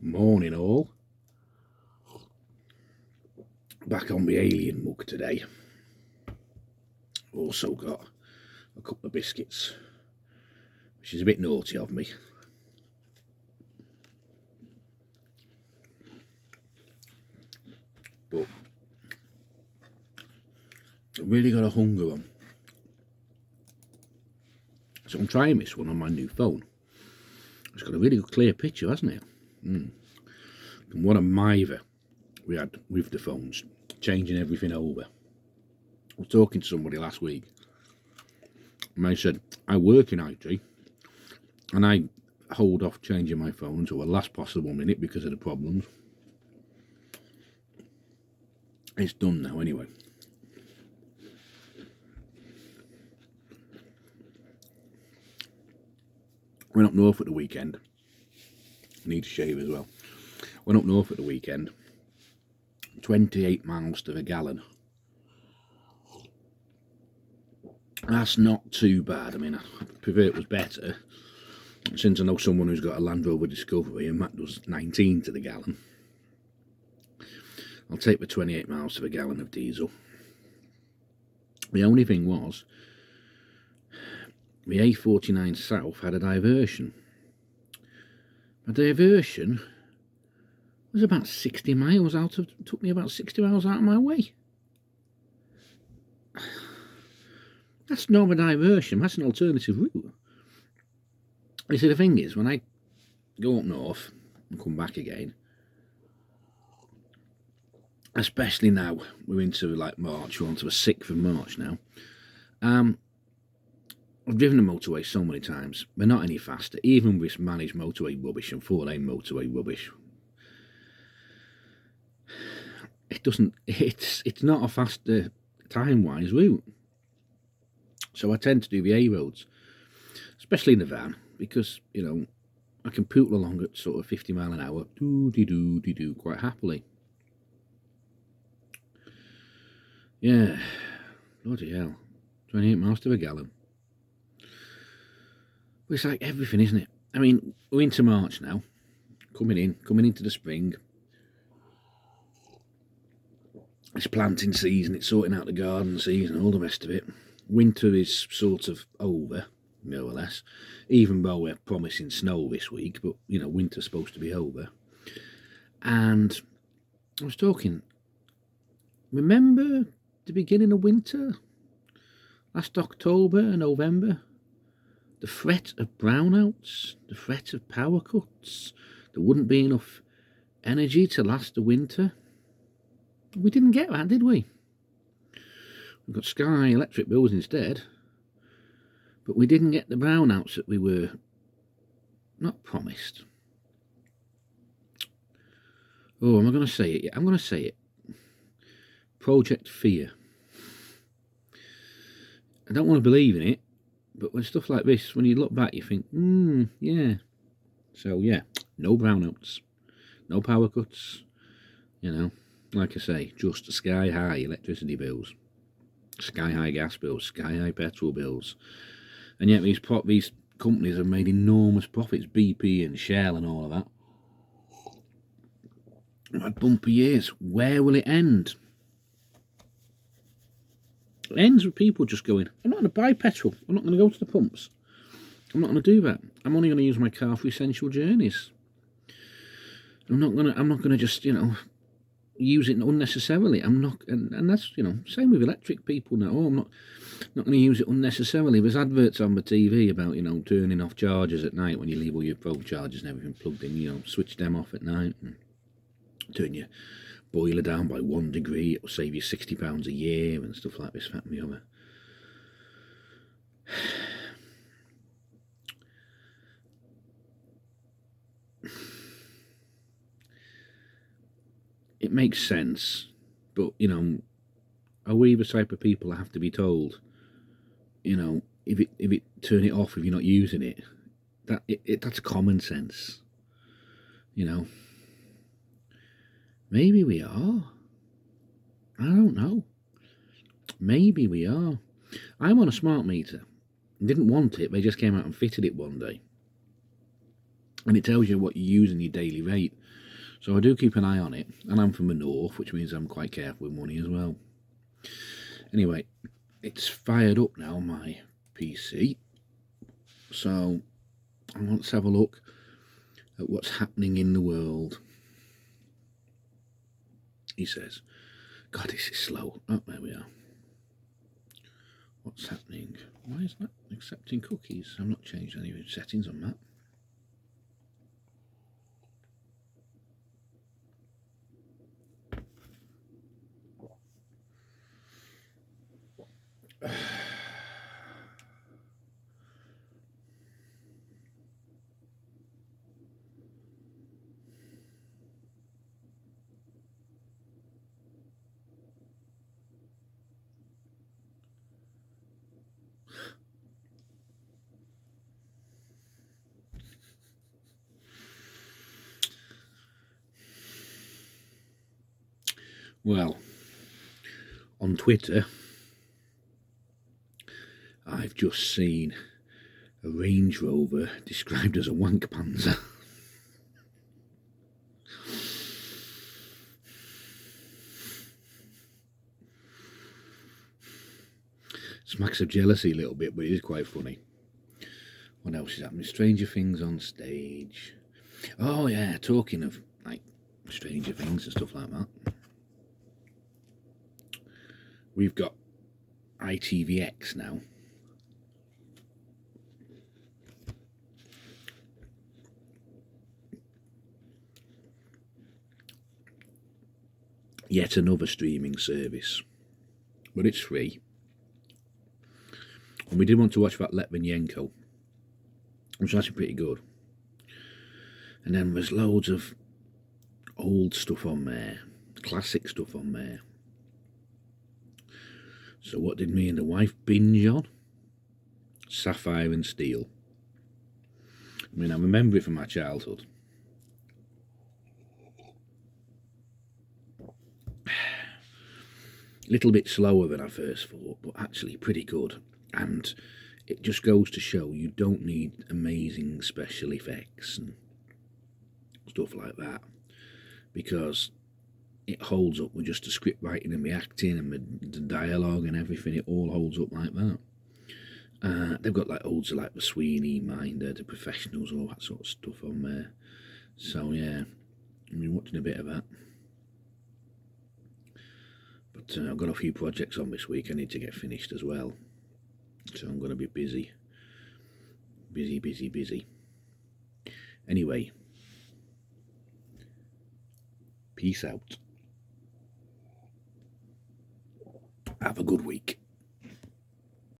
Morning all. Back on the alien mug today. Also got a couple of biscuits, which is a bit naughty of me. But I've really got a hunger on. So I'm trying this one on my new phone. It's got a really good clear picture, hasn't it? And what a miver we had with the phones, changing everything over. I was talking to somebody last week, and they said, I work in IT, and I hold off changing my phone until the last possible minute because of the problems. It's done now anyway. Went up north at the weekend. I need to shave as well. Went up north at the weekend. 28 miles to the gallon. That's not too bad. I mean, I prefer it was better. Since I know someone who's got a Land Rover Discovery and that does 19 to the gallon. I'll take the 28 miles to the gallon of diesel. The only thing was, the A49 South had a diversion. A diversion was about 60 miles out of, took me about 60 miles out of my way. That's not a diversion, that's an alternative route. You see, the thing is, when I go up north and come back again, especially now, we're into like March, we're on to the 6th of March now, I've driven the motorway so many times. They're not any faster, even with managed motorway rubbish and 4-lane motorway rubbish. It's not a faster time-wise route. So I tend to do the A roads, especially in the van, because, you know, I can pootle along at sort of 50 mile an hour, do quite happily. Yeah, bloody hell, 28 miles to a gallon. But it's like everything, isn't it? I mean, we're into March now, coming into the spring. It's planting season, it's sorting out the garden season, all the rest of it. Winter is sort of over, more or less, even though we're promising snow this week, but, you know, winter's supposed to be over. And I was talking, remember the beginning of winter? Last October and November? The threat of brownouts, the threat of power cuts, there wouldn't be enough energy to last the winter. We didn't get that, did we? We got Sky electric bills instead, but we didn't get the brownouts that we were not promised. Oh, am I going to say it? I'm going to say it. Project Fear. I don't want to believe in it, but when stuff like this, when you look back, you think, yeah. So, yeah, no brownouts, no power cuts, you know, like I say, just sky-high electricity bills, sky-high gas bills, sky-high petrol bills. And yet these companies have made enormous profits, BP and Shell and all of that. We've had bumpy years. Where will it end? It ends with people just going, I'm not going to buy petrol. I'm not going to go to the pumps. I'm not going to do that. I'm only going to use my car for essential journeys. I'm not going to just, you know, use it unnecessarily. I'm not, and that's, you know, same with electric people now. Oh, I'm not going to use it unnecessarily. There's adverts on the TV about, you know, turning off chargers at night when you leave all your phone chargers and everything plugged in. You know, switch them off at night and turn your boiler down by 1 degree. It'll save you £60 a year and stuff like this, that and the other. It makes sense, but, you know, are we the type of people that have to be told, you know, if it turn it off if you're not using it? That's common sense, you know. Maybe we are. I don't know. Maybe we are. I'm on a smart meter. Didn't want it, they just came out and fitted it one day. and it tells you what you use in your daily rate. So I do keep an eye on it, and I'm from the north, which means I'm quite careful with money as well. Anyway, it's fired up now, my PC. So let's have a look at what's happening in the world. He says, God, this is slow. Oh, there we are. What's happening? Why is that accepting cookies? I've not changed any settings on that. Well, on Twitter, I've just seen a Range Rover described as a wank panzer. Smacks of jealousy a little bit, but it is quite funny. What else is happening? Stranger Things on stage. Oh yeah, talking of like Stranger Things and stuff like that. We've got ITVX now. Yet another streaming service, but it's free. And we did want to watch that Litvinenko, which was actually pretty good. And then there's loads of old stuff on there, classic stuff on there. So what did me and the wife binge on? Sapphire and Steel. I mean, I remember it from my childhood. A little bit slower than I first thought, but actually pretty good. And it just goes to show you don't need amazing special effects and stuff like that, because it holds up with just the script writing and the acting and the dialogue and everything. It all holds up like that. They've got like old like the Sweeney, Minder, The Professionals, all that sort of stuff on there. So yeah, I've been watching a bit of that. But I've got a few projects on this week I need to get finished as well. So I'm going to be busy. Busy. Anyway, peace out. Have a good week.